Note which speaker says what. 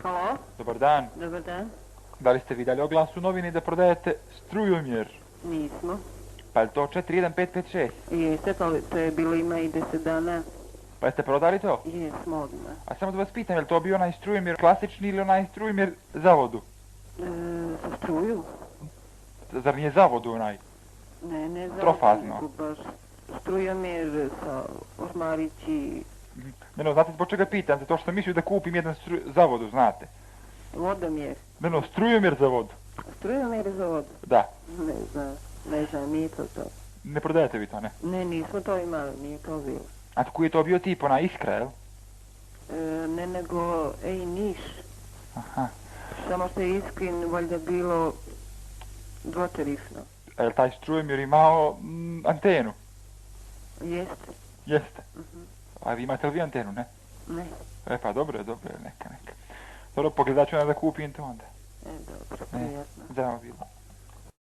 Speaker 1: Halo?
Speaker 2: Dobar dan.
Speaker 1: Dobar dan.
Speaker 2: Da li ste vidjeli oglas u novini da prodajete strujomjer?
Speaker 1: Nismo.
Speaker 2: Pa je to 41556?
Speaker 1: Jeste, pa to je bilo ima i 10 dana.
Speaker 2: Pa jeste prodali to?
Speaker 1: Jesmo odmah.
Speaker 2: A samo da vas pitam, je li to bio onaj strujomjer klasični ili onaj strujomjer za vodu?
Speaker 1: Za struju?
Speaker 2: Zar nije za vodu onaj?
Speaker 1: Ne, za
Speaker 2: Trofazno.
Speaker 1: vodu, baš strujomjer sa ormarići.
Speaker 2: Ne, znate zbog čega pitam? Zato što sam mislio da kupim jedan za vodu, znate.
Speaker 1: Vodomjer.
Speaker 2: Ne, strujomjer za vodu.
Speaker 1: Strujomjer za vodu?
Speaker 2: Da.
Speaker 1: Ne znam, nije to.
Speaker 2: Ne prodajete vi to, ne?
Speaker 1: Ne, nismo to imali, nije to bilo.
Speaker 2: A koji je to bio tip, ona Iskra, jel?
Speaker 1: Ne, nego, Niš.
Speaker 2: Aha.
Speaker 1: Samo što je Iskrin valjda bilo dvotarifno.
Speaker 2: A je taj strujomjer imao antenu?
Speaker 1: Jeste.
Speaker 2: Jeste. A vi imate li vi antenu, ne?
Speaker 1: Ne.
Speaker 2: Pa dobro je, neka. Dobro, pogledat ću da kupim to onda.
Speaker 1: Dobro,